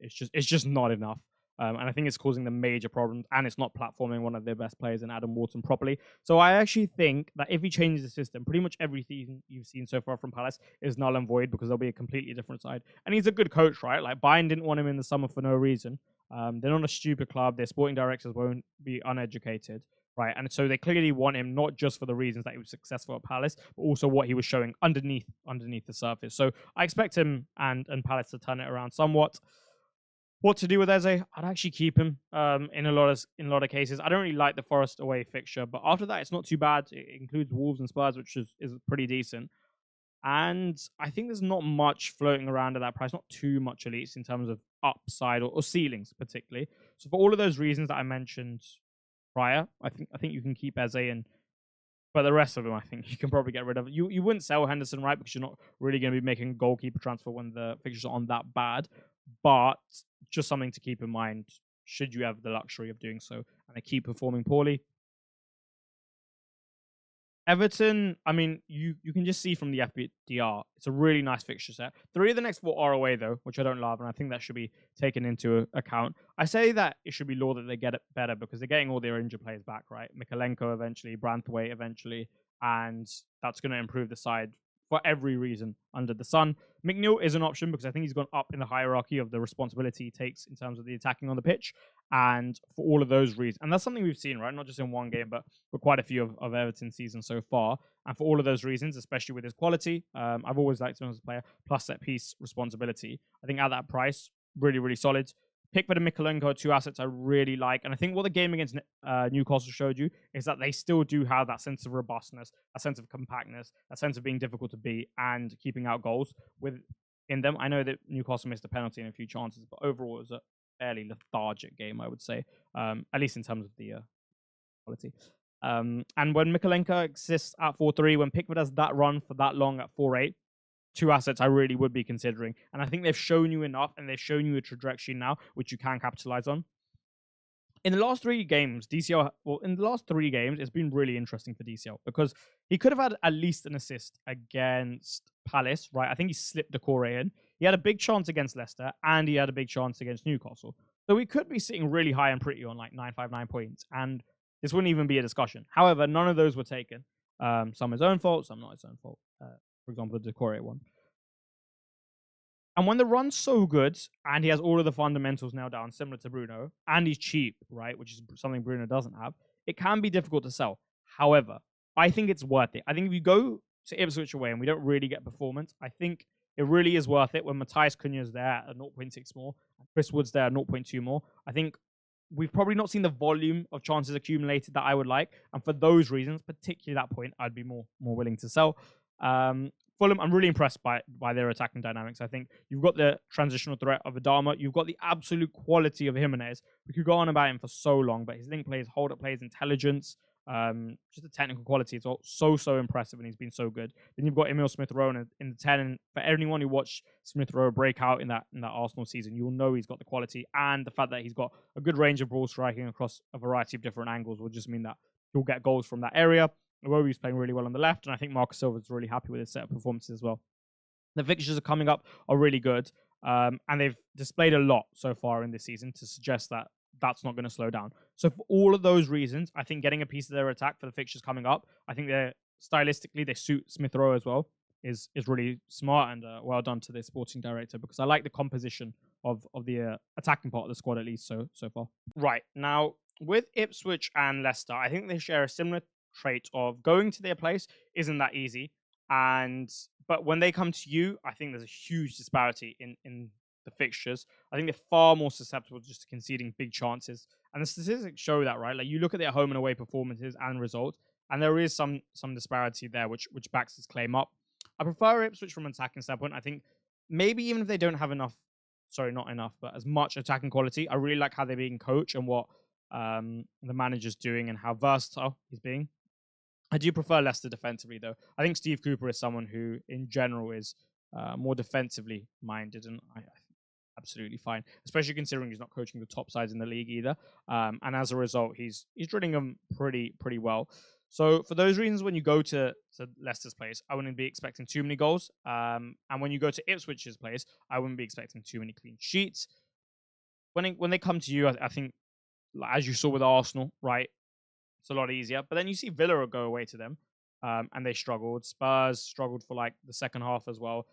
it's just not enough. And I think it's causing them major problems, and it's not platforming one of their best players in Adam Wharton properly. So I actually think that if he changes the system, pretty much everything you've seen so far from Palace is null and void, because there'll be a completely different side. And he's a good coach, right? Like, Bayern didn't want him in the summer for no reason. They're not a stupid club. Their sporting directors won't be uneducated, right? And so they clearly want him not just for the reasons that he was successful at Palace, but also what he was showing underneath the surface. So I expect him and Palace to turn it around somewhat. What to do with Eze? I'd actually keep him in a lot of cases. I don't really like the Forest away fixture, but after that, it's not too bad. It includes Wolves and Spurs, which is pretty decent. And I think there's not much floating around at that price, not too much at least in terms of upside or ceilings particularly. So for all of those reasons that I mentioned prior, I think you can keep Eze in. But the rest of them, I think you can probably get rid of. You wouldn't sell Henderson, right? Because you're not really going to be making a goalkeeper transfer when the fixtures aren't that bad. But just something to keep in mind should you have the luxury of doing so and they keep performing poorly. Everton, I mean, you can just see from the FPDR, it's a really nice fixture set. 3 of the next 4 are away, though, which I don't love, and I think that should be taken into account. I say that it should be law that they get it better because they're getting all their injured players back, right? Mikalenko eventually, Branthwaite eventually, and that's going to improve the side for every reason under the sun. McNeil is an option because I think he's gone up in the hierarchy of the responsibility he takes in terms of the attacking on the pitch. And for all of those reasons, and that's something we've seen, right? Not just in one game, but for quite a few of Everton's seasons so far. And for all of those reasons, especially with his quality, I've always liked him as a player, plus set piece responsibility. I think at that price, really, really solid. Pickford and Mikolenko are two assets I really like. And I think what the game against Newcastle showed you is that they still do have that sense of robustness, a sense of compactness, a sense of being difficult to beat and keeping out goals in them. I know that Newcastle missed a penalty and a few chances, but overall it was a fairly lethargic game, I would say, at least in terms of the quality. And when Mikolenko exists at 4-3, when Pickford has that run for that long at 4-8, two assets I really would be considering. And I think they've shown you enough and they've shown you a trajectory now, which you can capitalize on. In the last three games, it's been really interesting for DCL because he could have had at least an assist against Palace, right? I think he slipped Decore in. He had a big chance against Leicester and he had a big chance against Newcastle. So we could be sitting really high and pretty on like 959 points. And this wouldn't even be a discussion. However, none of those were taken. Some his own fault, some not his own fault. For example, the Decore one. And when the run's so good and he has all of the fundamentals now down, similar to Bruno, and he's cheap, right, which is something Bruno doesn't have, it can be difficult to sell. However, I think it's worth it. I think if you go to Ipswich away and we don't really get performance, I think it really is worth it when Matthias Cunha's there at 0.6 more and Chris Wood's there at 0.2 more. I think we've probably not seen the volume of chances accumulated that I would like. And for those reasons, particularly that point, I'd be more willing to sell. Fulham, I'm really impressed by their attacking dynamics. I think you've got the transitional threat of Adama. You've got the absolute quality of Jimenez. We could go on about him for so long, but his link plays, hold-up plays, intelligence, just the technical quality. It's all so impressive, and he's been so good. Then you've got Emil Smith-Rowe in the 10. And for anyone who watched Smith-Rowe break out in that Arsenal season, you'll know he's got the quality. And the fact that he's got a good range of ball striking across a variety of different angles will just mean that he'll get goals from that area. Iwobi's playing really well on the left, and I think Marcus Silva's really happy with his set of performances as well. The fixtures are coming up are really good, and they've displayed a lot so far in this season to suggest that that's not going to slow down. So for all of those reasons, I think getting a piece of their attack for the fixtures coming up, I think they're stylistically they suit Smith Rowe as well, is really smart, and well done to the sporting director because I like the composition of the attacking part of the squad at least so far. Right, now with Ipswich and Leicester, I think they share a similar trait of going to their place isn't that easy, but when they come to you, I think there's a huge disparity in the fixtures. I think they're far more susceptible just to conceding big chances, and the statistics show that, right? Like you look at their home and away performances and results, and there is some disparity there, which backs his claim up. I prefer Ipswich from an attacking standpoint. I think maybe even if they don't have not enough, but as much attacking quality, I really like how they're being coached and what the manager's doing and how versatile he's being. I do prefer Leicester defensively, though. I think Steve Cooper is someone who, in general, is more defensively minded, and I absolutely fine, especially considering he's not coaching the top sides in the league either. And as a result, he's drilling them pretty well. So for those reasons, when you go to Leicester's place, I wouldn't be expecting too many goals. And when you go to Ipswich's place, I wouldn't be expecting too many clean sheets. When they come to you, I think, as you saw with Arsenal, right? It's a lot easier. But then you see Villa go away to them, and they struggled. Spurs struggled for like the second half as well.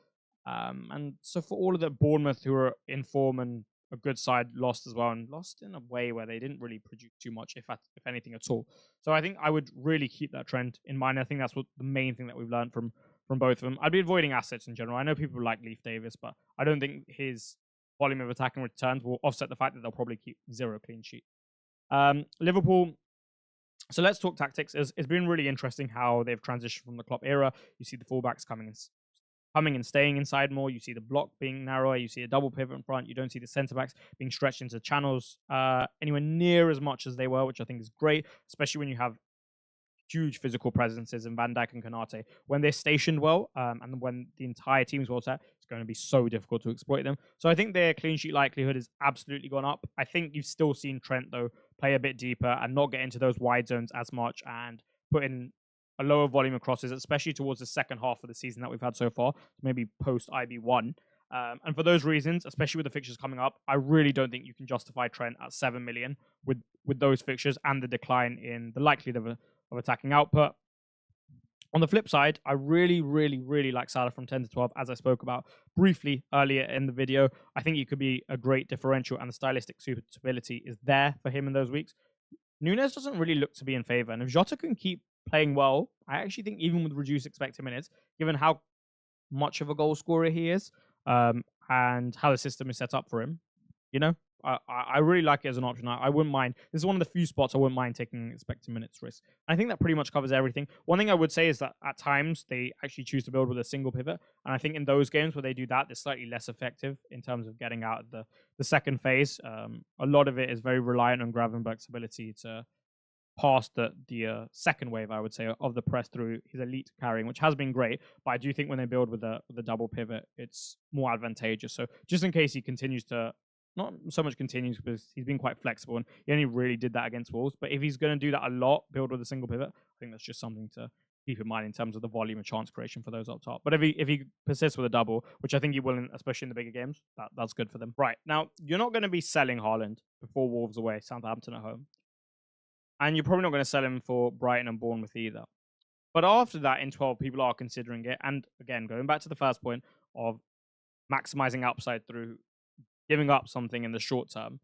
And so for all of the Bournemouth who are in form and a good side lost as well, and lost in a way where they didn't really produce too much, if anything at all. So I think I would really keep that trend in mind. I think that's what the main thing that we've learned from both of them. I'd be avoiding assets in general. I know people like Leif Davis, but I don't think his volume of attacking returns will offset the fact that they'll probably keep 0 clean sheet. Liverpool. So let's talk tactics. It's been really interesting how they've transitioned from the Klopp era. You see the fullbacks coming and staying inside more. You see the block being narrower. You see a double pivot in front. You don't see the centre-backs being stretched into channels anywhere near as much as they were, which I think is great, especially when you have huge physical presences in Van Dijk and Konate. When they're stationed well, and when the entire team's well set, it's going to be so difficult to exploit them. So I think their clean sheet likelihood has absolutely gone up. I think you've still seen Trent, though, play a bit deeper and not get into those wide zones as much and put in a lower volume of crosses, especially towards the second half of the season that we've had so far, maybe post IB1. And for those reasons, especially with the fixtures coming up, I really don't think you can justify Trent at 7 million with those fixtures and the decline in the likelihood of attacking output. On the flip side, I really, really, really like Salah from 10 to 12, as I spoke about briefly earlier in the video. I think he could be a great differential, and the stylistic suitability is there for him in those weeks. Nunes doesn't really look to be in favour, and if Jota can keep playing well, I actually think even with reduced expected minutes, given how much of a goal scorer he is, and how the system is set up for him, you know, I really like it as an option. I wouldn't mind. This is one of the few spots I wouldn't mind taking expected minutes risk. I think that pretty much covers everything. One thing I would say is that at times they actually choose to build with a single pivot, and I think in those games where they do that, they're slightly less effective in terms of getting out of the second phase. A lot of it is very reliant on Gravenberch's ability to past the second wave, I would say, of the press through his elite carrying, which has been great. But I do think when they build with the double pivot, it's more advantageous. So just in case he continues to, not so much continues because he's been quite flexible and he only really did that against Wolves. But if he's going to do that a lot, build with a single pivot, I think that's just something to keep in mind in terms of the volume of chance creation for those up top. But if he persists with a double, which I think he will, especially in the bigger games, that's good for them. Right, now, you're not going to be selling Haaland before Wolves away, Southampton at home. And you're probably not going to sell him for Brighton and Bournemouth either. But after that, in 12, people are considering it. And again, going back to the first point of maximizing upside through giving up something in the short term,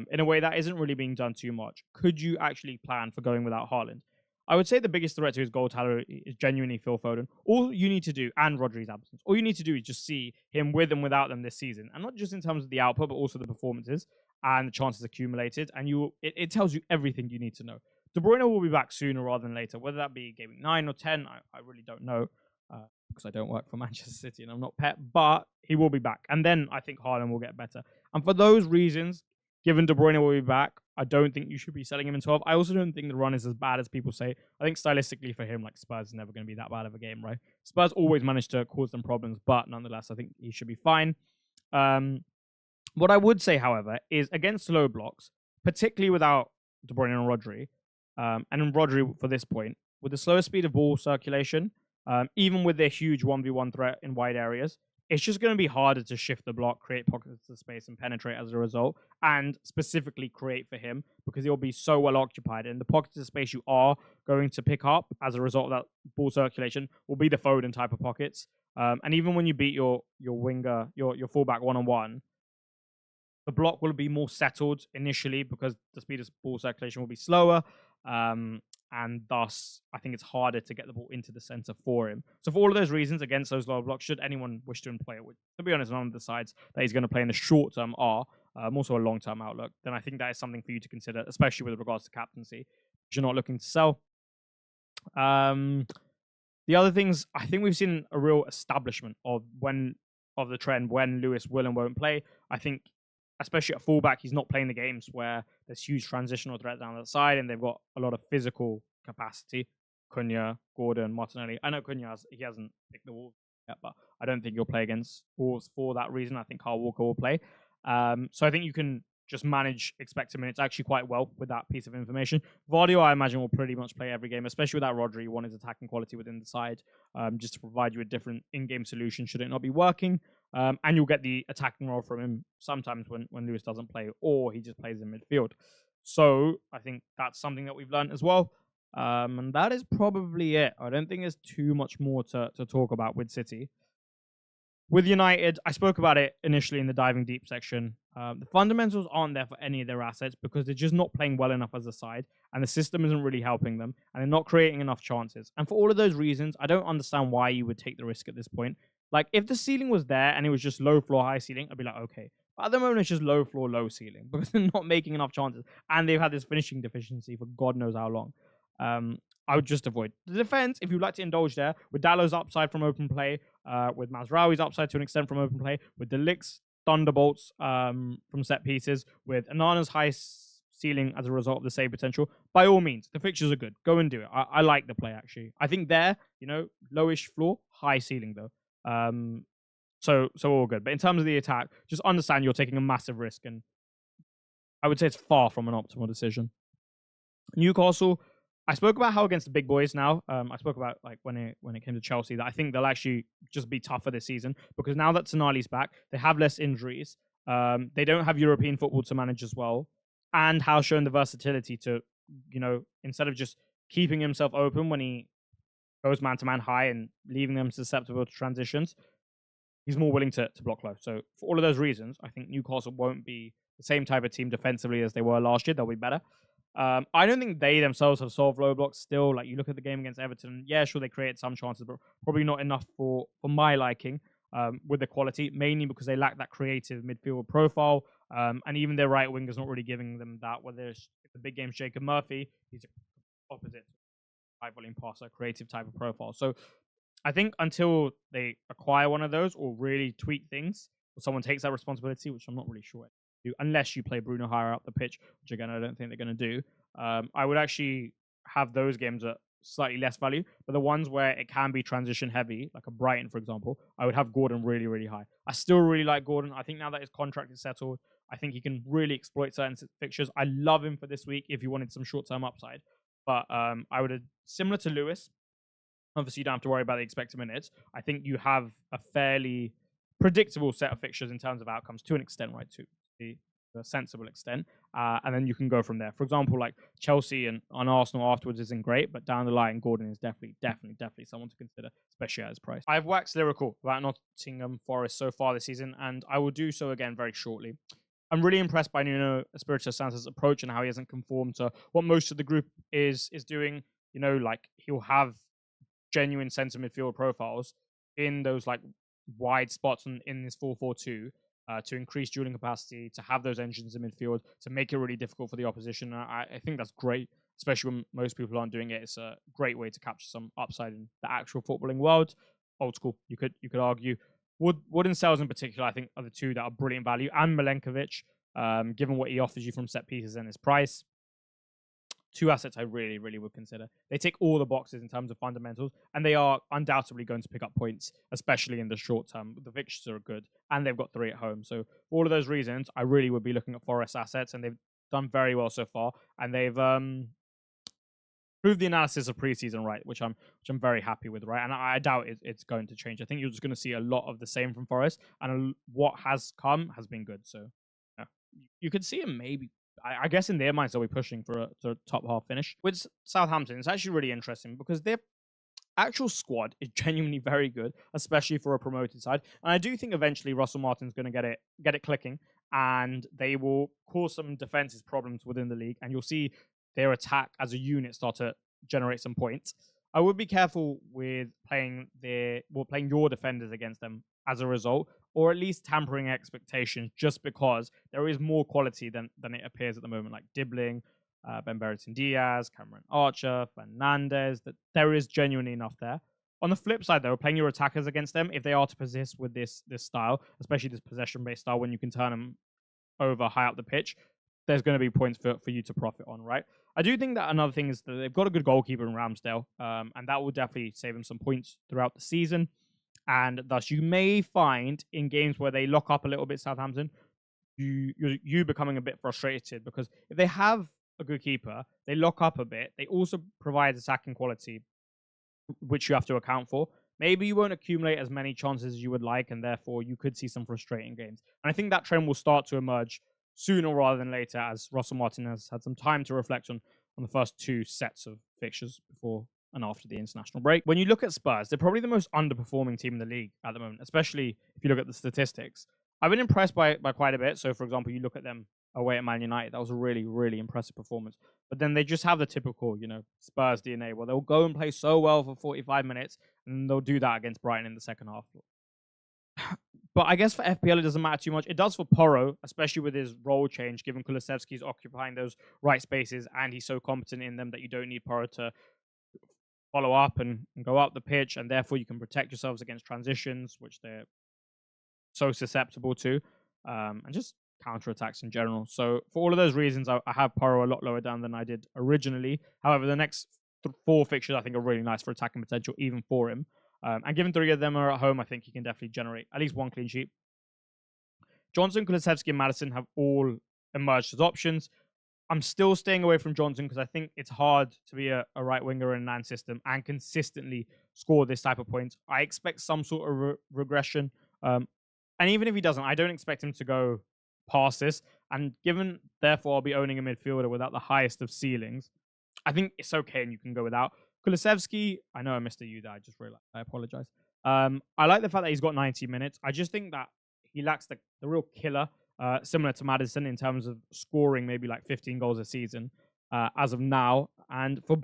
in a way that isn't really being done too much, could you actually plan for going without Haaland? I would say the biggest threat to his goal tally is genuinely Phil Foden. All you need to do, and Rodri's absence, all you need to do is just see him with and without them this season. And not just in terms of the output, but also the performances and the chances accumulated. And it tells you everything you need to know. De Bruyne will be back sooner rather than later, whether that be game 9 or 10, I really don't know. Because I don't work for Manchester City and I'm not Pep, but he will be back. And then I think Haaland will get better. And for those reasons, given De Bruyne will be back, I don't think you should be selling him in 12. I also don't think the run is as bad as people say. I think stylistically for him, like Spurs is never going to be that bad of a game, right? Spurs always manage to cause them problems, but nonetheless, I think he should be fine. What I would say, however, is against low blocks, particularly without De Bruyne and Rodri, and in Rodri for this point, with the slower speed of ball circulation, even with their huge 1v1 threat in wide areas, it's just going to be harder to shift the block, create pockets of space, and penetrate as a result, and specifically create for him because he'll be so well occupied. And the pockets of space you are going to pick up as a result of that ball circulation will be the Foden type of pockets. And even when you beat your winger, your fullback one-on-one, the block will be more settled initially because the speed of ball circulation will be slower. And thus, I think it's harder to get the ball into the center for him. So for all of those reasons, against those low blocks, should anyone wish to play it, which, to be honest, none of the sides that he's going to play in the short term are, also a long-term outlook, then I think that is something for you to consider, especially with regards to captaincy, if you're not looking to sell. The other things, I think we've seen a real establishment of the trend when Lewis will and won't play. I think especially at fullback, he's not playing the games where there's huge transitional threat down the side and they've got a lot of physical capacity. Cunha, Gordon, Martinelli. I know Cunha he hasn't picked the Wolves yet, but I don't think he'll play against Wolves for that reason. I think Kyle Walker will play. So I think you can just manage expected minutes actually quite well with that piece of information. Vardy, I imagine, will pretty much play every game, especially without Rodri. You want his attacking quality within the side, just to provide you a different in-game solution should it not be working. And you'll get the attacking role from him sometimes when Lewis doesn't play or he just plays in midfield. So I think that's something that we've learned as well. And that is probably it. I don't think there's too much more to talk about with City. With United, I spoke about it initially in the diving deep section. The fundamentals aren't there for any of their assets because they're just not playing well enough as a side, and the system isn't really helping them, and they're not creating enough chances. And for all of those reasons, I don't understand why you would take the risk at this point. Like, if the ceiling was there and it was just low floor, high ceiling, I'd be like, okay. But at the moment, it's just low floor, low ceiling because they're not making enough chances, and they've had this finishing deficiency for God knows how long. I would just avoid the defense if you'd like to indulge there with Dallow's upside from open play, with Mazraoui's upside to an extent from open play, with the Licks thunderbolts from set pieces, with Anana's high ceiling as a result of the save potential. By all means, the fixtures are good. Go and do it. I like the play actually. I think there, lowish floor, high ceiling though. So all good. But in terms of the attack, just understand you're taking a massive risk, and I would say it's far from an optimal decision. Newcastle. I spoke about how against the big boys now. I spoke about like when it came to Chelsea that I think they'll actually just be tougher this season because now that Tonali's back, they have less injuries. They don't have European football to manage as well, and has shown the versatility to, instead of just keeping himself open when he goes man-to-man high and leaving them susceptible to transitions, he's more willing to block low. So for all of those reasons, I think Newcastle won't be the same type of team defensively as they were last year. They'll be better. I don't think they themselves have solved low blocks still. Like, you look at the game against Everton, yeah, sure, they created some chances, but probably not enough for my liking with the quality, mainly because they lack that creative midfield profile. And even their right winger's not really giving them that. Whether it's the big game's Jacob Murphy, he's opposite high volume passer, creative type of profile. So I think until they acquire one of those or really tweak things, or someone takes that responsibility, which I'm not really sure do, unless you play Bruno higher up the pitch, which again I don't think they're going to do. I would actually have those games at slightly less value, but the ones where it can be transition heavy, like a Brighton, for example, I would have Gordon really, really high. I still really like Gordon. I think now that his contract is settled, I think he can really exploit certain fixtures. I love him for this week if you wanted some short-term upside. But I would have, similar to Lewis, obviously you don't have to worry about the expected minutes. I think you have a fairly predictable set of fixtures in terms of outcomes to an extent, right? To a sensible extent. And then you can go from there. For example, like Chelsea and on Arsenal afterwards isn't great, but down the line, Gordon is definitely someone to consider, especially at his price. I've waxed lyrical about Nottingham Forest so far this season, and I will do so again very shortly. I'm really impressed by Nuno Espirito Santo's approach and how he hasn't conformed to what most of the group is doing. You know, like, he'll have genuine centre midfield profiles in those like wide spots in this 4-4-2 to increase dueling capacity, to have those engines in midfield, to make it really difficult for the opposition. I think that's great, especially when most people aren't doing it. It's a great way to capture some upside in the actual footballing world. Old school, you could argue. Wood and Sells in particular, I think, are the two that are brilliant value, and Milenkovic, given what he offers you from set pieces and his price. Two assets I really, really would consider. They tick all the boxes in terms of fundamentals, and they are undoubtedly going to pick up points, especially in the short term. The fixtures are good, and they've got 3 at home. So for all of those reasons, I really would be looking at Forest assets, and they've done very well so far, and they've proved the analysis of preseason right, which I'm very happy with, right? And I doubt it's going to change. I think you're just going to see a lot of the same from Forest, and what has come has been good. So yeah, you could see him maybe. I guess in their minds they'll be pushing for a top half finish. With Southampton, it's actually really interesting because their actual squad is genuinely very good, especially for a promoted side. And I do think eventually Russell Martin's going to get it clicking, and they will cause some defensive problems within the league, and you'll see their attack as a unit start to generate some points. I would be careful with playing your defenders against them as a result, or at least tampering expectations, just because there is more quality than it appears at the moment, like Dibbling, Ben Bertrand Diaz, Cameron Archer, Fernandez, that there is genuinely enough there. On the flip side, though, playing your attackers against them, if they are to persist with this style, especially this possession-based style, when you can turn them over high up the pitch, there's going to be points for you to profit on, right? I do think that another thing is that they've got a good goalkeeper in Ramsdale, and that will definitely save them some points throughout the season. And thus, you may find in games where they lock up a little bit, Southampton, you becoming a bit frustrated, because if they have a good keeper, they lock up a bit. They also provide attacking quality, which you have to account for. Maybe you won't accumulate as many chances as you would like, and therefore you could see some frustrating games. And I think that trend will start to emerge sooner rather than later, as Russell Martin has had some time to reflect on the first 2 sets of fixtures before and after the international break. When you look at Spurs, they're probably the most underperforming team in the league at the moment, especially if you look at the statistics. I've been impressed by quite a bit. So, for example, you look at them away at Man United, that was a really, really impressive performance. But then they just have the typical, Spurs DNA, where they'll go and play so well for 45 minutes, and they'll do that against Brighton in the second half. But I guess for FPL, it doesn't matter too much. It does for Porro, especially with his role change, given Kulusevski's occupying those right spaces, and he's so competent in them that you don't need Porro to follow up and go up the pitch, and therefore you can protect yourselves against transitions, which they're so susceptible to, and just counterattacks in general. So for all of those reasons, I have Porro a lot lower down than I did originally. However, the next 4 fixtures I think are really nice for attacking potential, even for him. And given 3 of them are at home, I think he can definitely generate at least 1 clean sheet. Johnson, Kulusevski, and Maddison have all emerged as options. I'm still staying away from Johnson because I think it's hard to be a right winger in a NAN system and consistently score this type of points. I expect some sort of regression. And even if he doesn't, I don't expect him to go past this. And given, therefore, I'll be owning a midfielder without the highest of ceilings, I think it's okay and you can go without. Kulusevski, I know I missed a U there. I just realized. I apologize. I like the fact that he's got 90 minutes. I just think that he lacks the real killer, similar to Maddison in terms of scoring maybe like 15 goals a season as of now. And for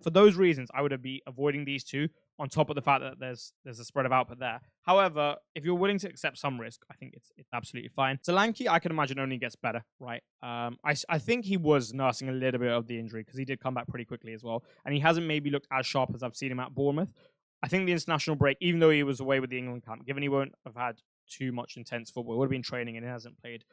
those reasons, I would be avoiding these two. On top of the fact that there's a spread of output there. However, if you're willing to accept some risk, I think it's absolutely fine. Solanke, I can imagine only gets better, right? I think he was nursing a little bit of the injury because he did come back pretty quickly as well, and he hasn't maybe looked as sharp as I've seen him at Bournemouth. I think the international break, even though he was away with the England camp, given he won't have had too much intense football, would have been training and he hasn't played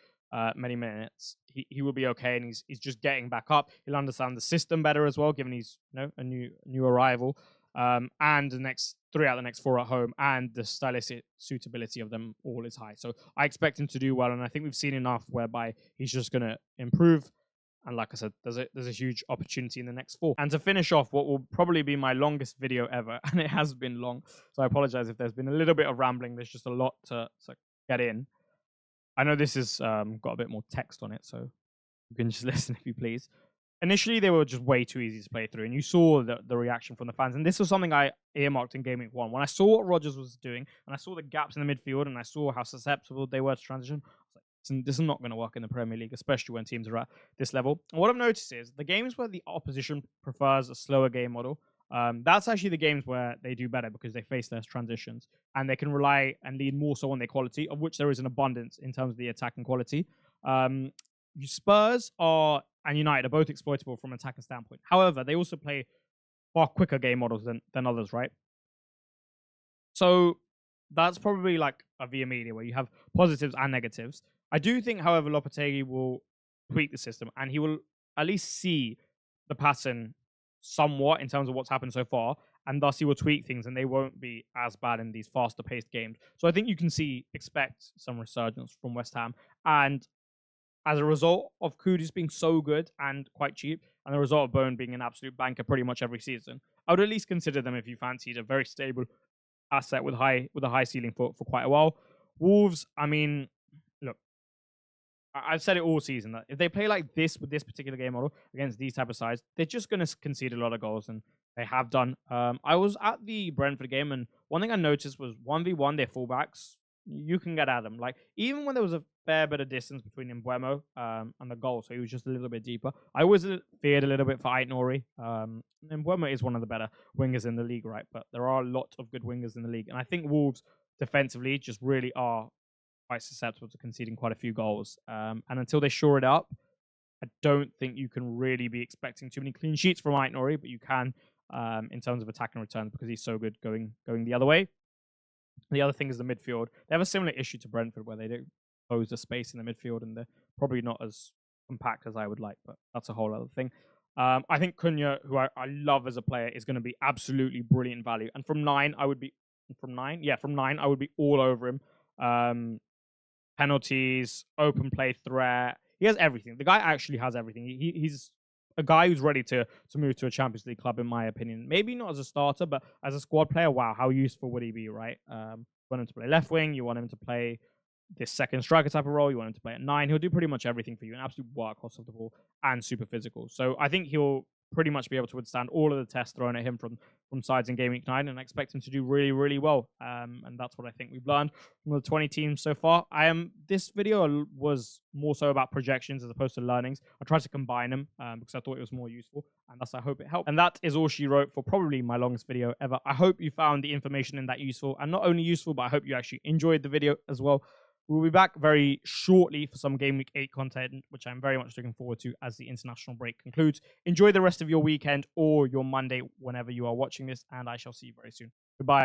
many minutes. He will be okay, and he's just getting back up. He'll understand the system better as well, given he's a new arrival. And the next 3 out of the next 4 at home, and the stylistic suitability of them all is high. So I expect him to do well, and I think we've seen enough whereby he's just going to improve. And like I said, there's a huge opportunity in the next 4. And to finish off what will probably be my longest video ever, and it has been long, so I apologize if there's been a little bit of rambling. There's just a lot to get in. I know this has got a bit more text on it, so you can just listen if you please. Initially, they were just way too easy to play through, and you saw the reaction from the fans. And this was something I earmarked in GameWeek 1. When I saw what Rodgers was doing, and I saw the gaps in the midfield, and I saw how susceptible they were to transition, I was like, this is not going to work in the Premier League, especially when teams are at this level. And what I've noticed is the games where the opposition prefers a slower game model, that's actually the games where they do better because they face less transitions, and they can rely and lean more so on their quality, of which there is an abundance in terms of the attacking quality. Spurs and United are both exploitable from an attacking standpoint. However, they also play far quicker game models than others, right? So that's probably like a via media where you have positives and negatives. I do think, however, Lopetegui will tweak the system, and he will at least see the pattern somewhat in terms of what's happened so far, and thus he will tweak things, and they won't be as bad in these faster-paced games. So I think you can expect some resurgence from West Ham, and as a result of Kudus being so good and quite cheap, and the result of Bone being an absolute banker pretty much every season, I would at least consider them if you fancied a very stable asset with a high ceiling for quite a while. Wolves, I mean, look, I've said it all season that if they play like this with this particular game model against these type of sides, they're just going to concede a lot of goals, and they have done. I was at the Brentford game, and one thing I noticed was 1v1 their fullbacks. You can get at them. Like, even when there was a fair bit of distance between Mbeumo and the goal, so he was just a little bit deeper. I always feared a little bit for Aït-Nouri. Mbeumo is one of the better wingers in the league, right? But there are a lot of good wingers in the league. And I think Wolves defensively just really are quite susceptible to conceding quite a few goals. And until they shore it up, I don't think you can really be expecting too many clean sheets from Aït-Nouri, but you can in terms of attacking returns because he's so good going the other way. The other thing is the midfield. They have a similar issue to Brentford where they don't close the space in the midfield, and they're probably not as compact as I would like, but that's a whole other thing. I think Cunha, who I love as a player, is going to be absolutely brilliant value. And from 9, I would be all over him. Penalties, open play threat. He has everything. The guy actually has everything. He's a guy who's ready to move to a Champions League club, in my opinion. Maybe not as a starter, but as a squad player, wow, how useful would he be, right? You want him to play left wing, you want him to play this second striker type of role, you want him to play at 9. He'll do pretty much everything for you, an absolute workhorse of the ball and super physical. So I think he'll pretty much be able to withstand all of the tests thrown at him from sides in GameWeek 9, and I expect him to do really, really well. And that's what I think we've learned from the 20 teams so far. This video was more so about projections as opposed to learnings. I tried to combine them because I thought it was more useful, and thus I hope it helped. And that is all she wrote for probably my longest video ever. I hope you found the information in that useful, and not only useful, but I hope you actually enjoyed the video as well. We'll be back very shortly for some Game Week 8 content, which I'm very much looking forward to as the international break concludes. Enjoy the rest of your weekend or your Monday whenever you are watching this, and I shall see you very soon. Goodbye.